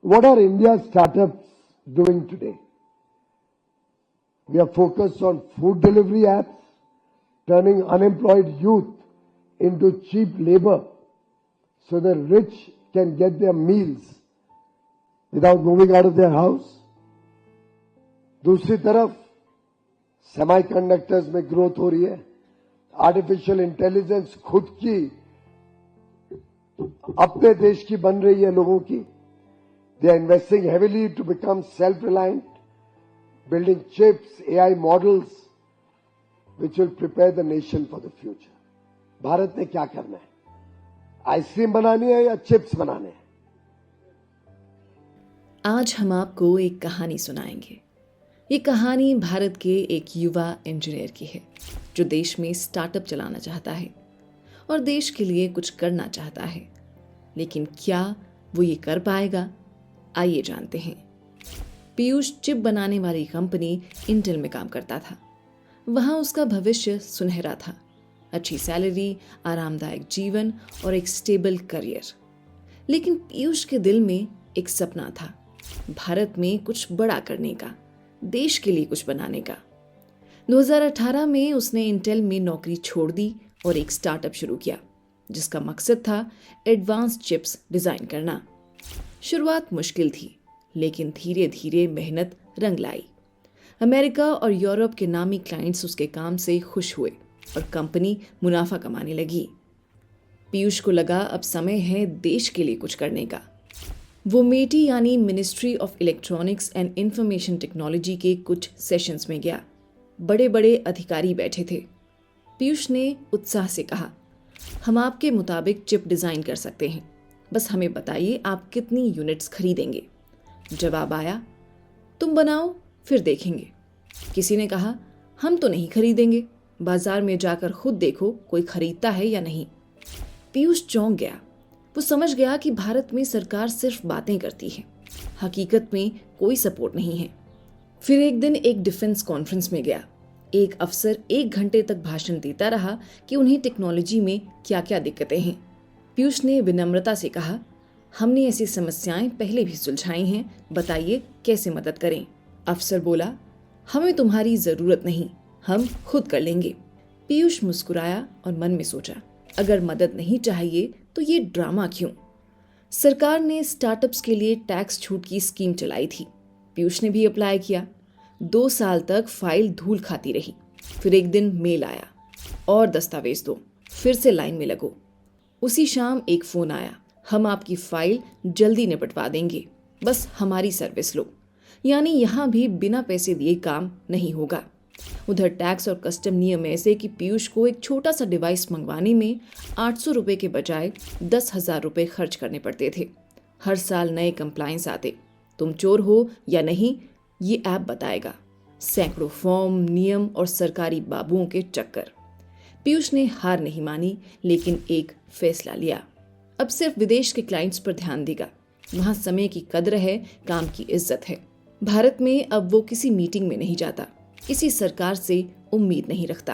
What are India's startups doing today? We are focused on food delivery apps, turning unemployed youth into cheap labor so the rich can get their meals without moving out of their house. दूसरी तरफ semiconductors में growth हो रही है, artificial intelligence खुद की अपने देश की बन रही है लोगों की. They are investing heavily to become self-reliant, building chips, AI models, which will prepare the nation for the future. Bharat ने क्या करना है? आइसक्रीम बनानी है या चिप्स बनाने हैं? आज हम आपको एक कहानी सुनाएंगे. ये कहानी भारत के एक युवा इंजीनियर की है जो देश में स्टार्टअप चलाना चाहता है और देश के लिए कुछ करना चाहता है. लेकिन क्या वो ये कर पाएगा? आइए जानते हैं. पीयूष चिप बनाने वाली कंपनी इंटेल में काम करता था. वहां उसका भविष्य सुनहरा था. अच्छी सैलरी, आरामदायक जीवन और एक स्टेबल करियर. लेकिन पीयूष के दिल में एक सपना था, भारत में कुछ बड़ा करने का, देश के लिए कुछ बनाने का. 2018 में उसने इंटेल में नौकरी छोड़ दी और एक स्टार्टअप शुरू किया जिसका मकसद था एडवांस चिप्स डिजाइन करना. शुरुआत मुश्किल थी, लेकिन धीरे धीरे मेहनत रंग लाई. अमेरिका और यूरोप के नामी क्लाइंट्स उसके काम से खुश हुए और कंपनी मुनाफा कमाने लगी. पीयूष को लगा अब समय है देश के लिए कुछ करने का. वो मेटी यानी ministry of electronics and information technology के कुछ सेशंस में गया. बड़े बड़े अधिकारी बैठे थे. पीयूष ने उत्साह से कहा, हम आपके मुताबिक चिप डिज़ाइन कर सकते हैं, बस हमें बताइए आप कितनी यूनिट्स खरीदेंगे. जवाब आया, तुम बनाओ फिर देखेंगे. किसी ने कहा, हम तो नहीं खरीदेंगे, बाजार में जाकर खुद देखो कोई खरीदता है या नहीं. पीयूष चौंक गया. वो समझ गया कि भारत में सरकार सिर्फ बातें करती है, हकीकत में कोई सपोर्ट नहीं है. फिर एक दिन एक डिफेंस कॉन्फ्रेंस में गया. एक अफसर 1 घंटे तक भाषण देता रहा कि उन्हें टेक्नोलॉजी में क्या क्या दिक्कतें हैं. पीयूष ने विनम्रता से कहा, हमने ऐसी समस्याएं पहले भी सुलझाई हैं, बताइए कैसे मदद करें. अफसर बोला, हमें तुम्हारी ज़रूरत नहीं, हम खुद कर लेंगे. पीयूष मुस्कुराया और मन में सोचा, अगर मदद नहीं चाहिए तो ये ड्रामा क्यों. सरकार ने स्टार्टअप्स के लिए टैक्स छूट की स्कीम चलाई थी. पीयूष ने भी अप्लाई किया. 2 साल तक फाइल धूल खाती रही. फिर एक दिन मेल आया, और दस्तावेज दो, फिर से लाइन में लगो. उसी शाम एक फ़ोन आया, हम आपकी फाइल जल्दी निपटवा देंगे, बस हमारी सर्विस लो. यानी यहाँ भी बिना पैसे दिए काम नहीं होगा. उधर टैक्स और कस्टम नियम ऐसे कि पीयूष को एक छोटा सा डिवाइस मंगवाने में 800 रुपये के बजाय 10,000 रुपये खर्च करने पड़ते थे. हर साल नए कंप्लायंस आते. तुम चोर हो या नहीं ये ऐप बताएगा. सैकड़ों फॉर्म, नियम और सरकारी बाबुओं के चक्कर. पीयूष ने हार नहीं मानी, लेकिन एक फैसला लिया. अब सिर्फ विदेश के क्लाइंट्स पर ध्यान देगा. वहाँ समय की कद्र है, काम की इज्जत है. भारत में अब वो किसी मीटिंग में नहीं जाता, किसी सरकार से उम्मीद नहीं रखता.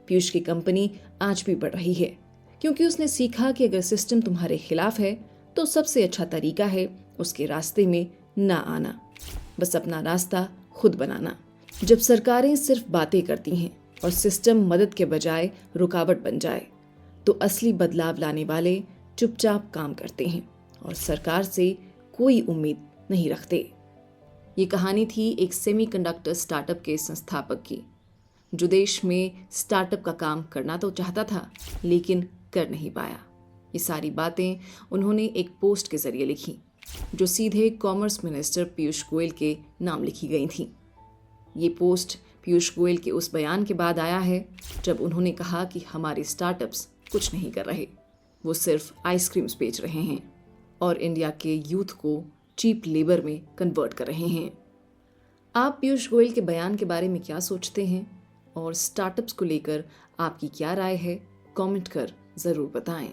पीयूष की कंपनी आज भी बढ़ रही है क्योंकि उसने सीखा कि अगर सिस्टम तुम्हारे खिलाफ है तो सबसे अच्छा तरीका है उसके रास्ते में ना आना, बस अपना रास्ता खुद बनाना. जब सरकारें सिर्फ बातें करती हैं और सिस्टम मदद के बजाय रुकावट बन जाए तो असली बदलाव लाने वाले चुपचाप काम करते हैं और सरकार से कोई उम्मीद नहीं रखते. ये कहानी थी एक सेमीकंडक्टर स्टार्टअप के संस्थापक की, जो देश में स्टार्टअप का काम करना तो चाहता था लेकिन कर नहीं पाया. ये सारी बातें उन्होंने एक पोस्ट के जरिए लिखी जो सीधे कॉमर्स मिनिस्टर पीयूष गोयल के नाम लिखी गई थी. ये पोस्ट पीयूष गोयल के उस बयान के बाद आया है जब उन्होंने कहा कि हमारे स्टार्टअप्स कुछ नहीं कर रहे, वो सिर्फ आइसक्रीम्स बेच रहे हैं और इंडिया के यूथ को चीप लेबर में कन्वर्ट कर रहे हैं. आप पीयूष गोयल के बयान के बारे में क्या सोचते हैं और स्टार्टअप्स को लेकर आपकी क्या राय है? कमेंट कर ज़रूर बताएं.